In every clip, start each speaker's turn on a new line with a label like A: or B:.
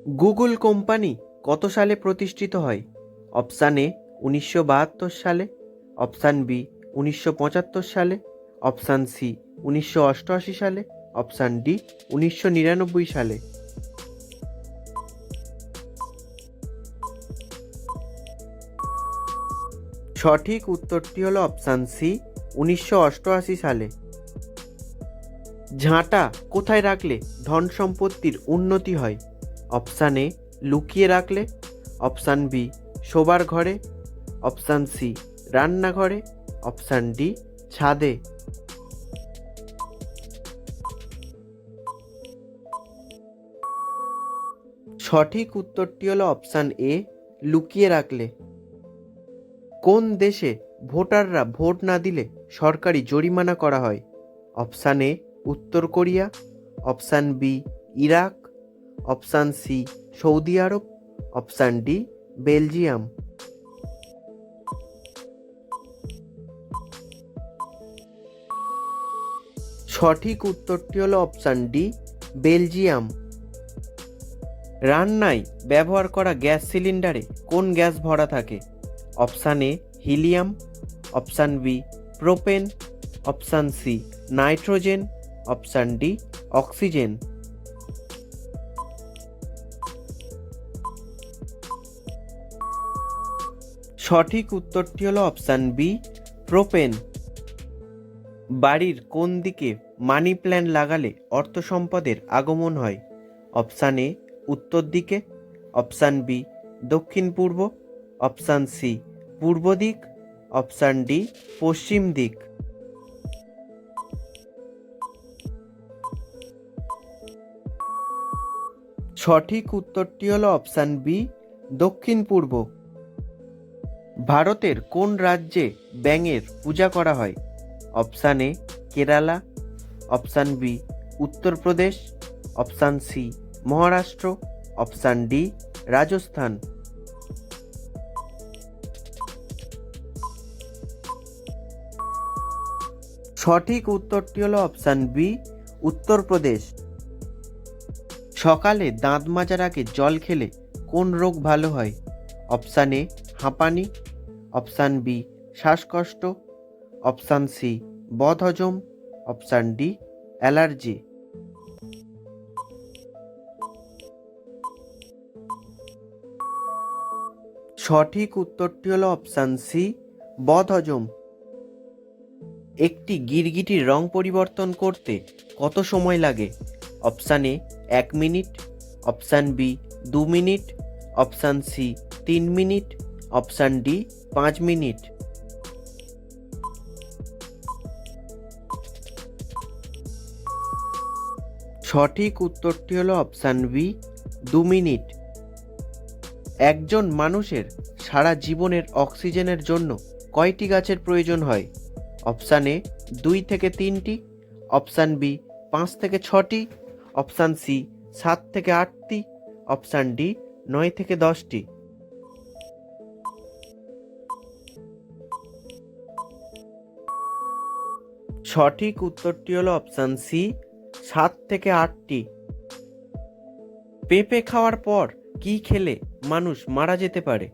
A: Google company কত সালে প্রতিষ্ঠিত হয়? অপশান এ 1972 সালে, অপশান বি 1975 সালে, অপশান সি 1988 সালে, অপশান ডি 1999 সালে। সঠিক উত্তরটি হলো অপশান সি 1988 সালে। ঝাঁটা কোথায় রাখলে ধন সম্পত্তির উন্নতি হয়? অপশান এ লুকিয়ে রাখলে, অপশান বি শোবার ঘরে, অপশান সি রান্নাঘরে, অপশান ডি ছাদে। সঠিক উত্তরটি হলো অপশান এ লুকিয়ে রাখলে। কোন দেশে ভোটাররা ভোট না দিলে সরকারি জরিমানা করা হয়? অপশান এ উত্তর কোরিয়া, option B Iraq, option C Saudi Arab, option D Belgium. সঠিক উত্তরটি হলো অপশান ডি বেলজিয়াম। রান্নায় ব্যবহার করা গ্যাস সিলিন্ডারে কোন গ্যাস ভরা থাকে? Option A helium, option B propane, option C nitrogen, option D oxygen. সঠিক উত্তরটি হলো অপশান বি প্রোপেন। বাড়ির কোন দিকে মানি প্ল্যান্ট লাগালে অর্থ সম্পদের আগমন হয়? অপশান এ উত্তর দিকে, অপশান বি দক্ষিণ পূর্ব, অপশান সি পূর্ব দিক, অপশান ডি পশ্চিম দিক। সঠিক উত্তরটি হলো অপশান বি দক্ষিণ পূর্ব। ভারতের কোন রাজ্যে ব্যাঙের পূজা করা হয়? Option A Kerala, option B Uttar Pradesh, option C Maharashtra, option D Rajasthan. সঠিক উত্তরটি হলো অপশান বি উত্তরপ্রদেশ। সকালে দাঁত মাজার আগে জল খেলে কোন রোগ ভালো হয়? অপশান এ হাঁপানি, অপশান বি শ্বাসকষ্ট, অপশান সি বদহজম, অপশান ডি অ্যালার্জি। সঠিক উত্তরটি হলো অপশান সি বদহজম। একটি গিরগিটির রং পরিবর্তন করতে কত সময় লাগে? Option A 1 minute, option B 2 minute, option C 3 minute, option D 5 minute. সঠিক উত্তরটি হলো অপশান বি 2 মিনিট। একজন মানুষের সারা জীবনের অক্সিজেনের জন্য কয়টি গাছের প্রয়োজন হয়? অপশান এ 2 থেকে 3টি, অপশান বি 5 থেকে 6টি, অপশান সি 7 থেকে 8টি, অপশান ডি 9 থেকে 10টি। সঠিক উত্তরটি হলো অপশান সি 7 থেকে 8টি। পেঁপে খাওয়ার পর কি খেলে মানুষ মারা যেতে পারে?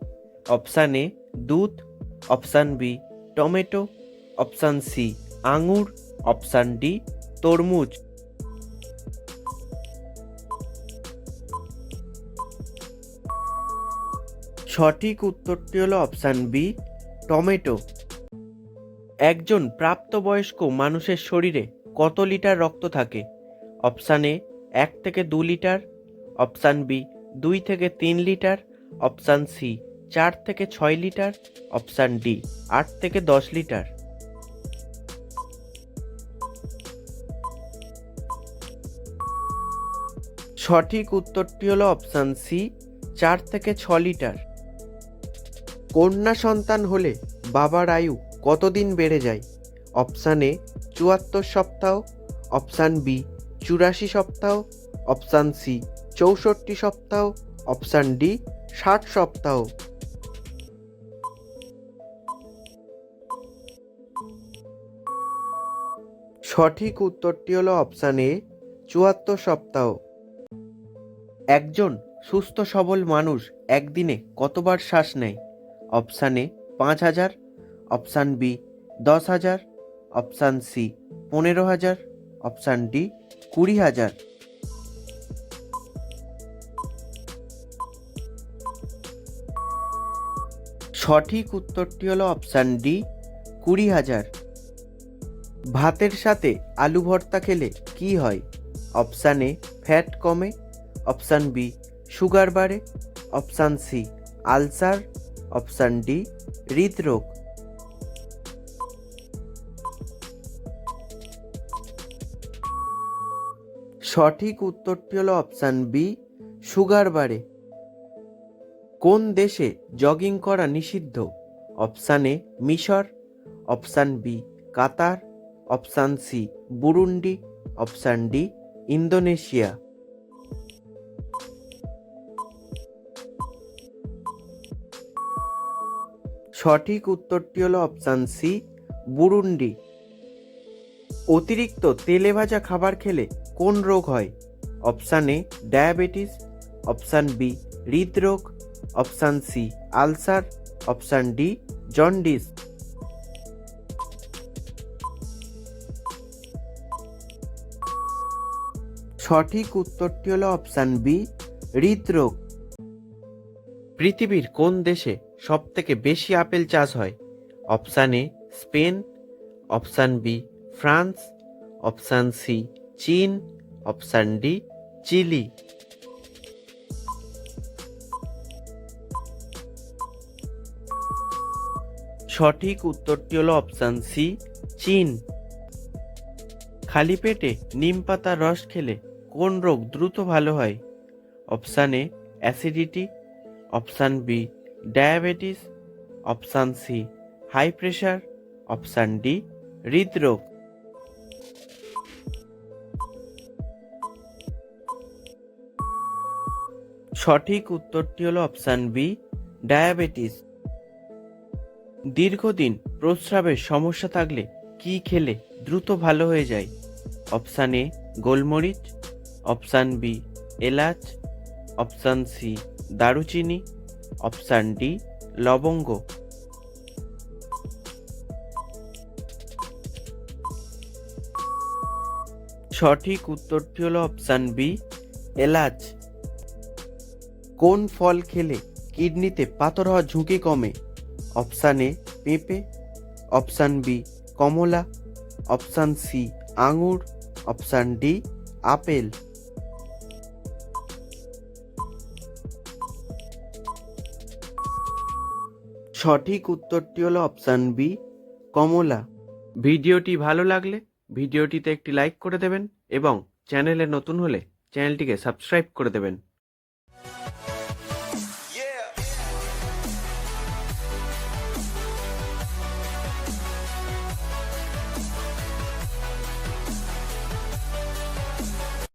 A: অপশান এ দুধ, option B tomato, option C আঙুর, অপশান ডি তরমুজ। সঠিক উত্তরটি হলো অপশান বি টমেটো। একজন প্রাপ্তবয়স্ক মানুষের শরীরে কত লিটার রক্ত থাকে? অপশান এ 1 থেকে 2 লিটার, অপশান বি 2 থেকে 3 লিটার, অপশান সি 4 থেকে 6 লিটার, অপশান ডি 8 থেকে 10 লিটার। সঠিক উত্তরটি হলো অপশান সি 4 থেকে 6 লিটার। কন্যা সন্তান হলে বাবার আয়ু কতদিন বেড়ে যায়? অপশান এ 74 সপ্তাহ, অপশান বি 84 সপ্তাহ, অপশান সি 64 সপ্তাহ, অপশান ডি 60 সপ্তাহ। সঠিক উত্তরটি হলো অপশান এ 74 সপ্তাহ। একজন সুস্থ সবল মানুষ একদিনে কতবার শ্বাস নেয়? Option A 5,000, option B 10,000, option C 15,000, option D 20,000। সঠিক উত্তরটি হলো অপশান ডি 20,000। ভাতের সাথে আলু ভর্তা খেলে কি হয়? অপশান এ ফ্যাট কমে, অপশান বি সুগার বাড়ে, option C ulcer, option D হৃদরোগ। সঠিক উত্তরটি হলো অপশান বি সুগার বাড়ে। কোন দেশে জগিং করা নিষিদ্ধ? অপশান এ মিশর, option B Qatar, option C Burundi, option D Indonesia. সঠিক উত্তরটি হলো অপশান সি বুরুন্ডি। অতিরিক্ত তেলে ভাজা খাবার খেলে কোন রোগ হয়? Option A diabetes, option B হৃদরোগ, option C ulcer, option D jaundice. সঠিক উত্তরটি হলো অপশান বি হৃদরোগ। পৃথিবীর কোন দেশে সব থেকে বেশি আপেল চাষ হয়? Option A Spain, option B France, option C চীন, অপশান ডি চিলি। সঠিক উত্তরটি হলো অপশান সি চীন। খালি পেটে নিম পাতার রস খেলে কোন রোগ দ্রুত ভালো হয়? Option A acidity, option B diabetes, option C high pressure, option D হৃদরোগ। সঠিক উত্তরটি হলো অপশান বি ডায়াবেটিস। দীর্ঘদিন প্রস্রাবের সমস্যা থাকলে কি খেলে দ্রুত ভালো হয়ে যায়? অপশান এ গোলমরিচ, অপশান বি এলাচ, অপশান সি দারুচিনি, অপশান ডি লবঙ্গ। সঠিক উত্তরটি হলো অপশান বি এলাচ। কোন ফল খেলে কিডনিতে পাথর হওয়ার ঝুঁকি কমে? অপশান এ পেঁপে, অপশান বি কমলা, অপশান সি আঙুর, অপশান ডি আপেল। সঠিক উত্তরটি হলো অপশান বি কমলা। ভিডিওটি ভালো লাগলে ভিডিওটিতে একটি লাইক করে দেবেন এবং চ্যানেলে নতুন হলে চ্যানেলটিকে সাবস্ক্রাইব করে দেবেন।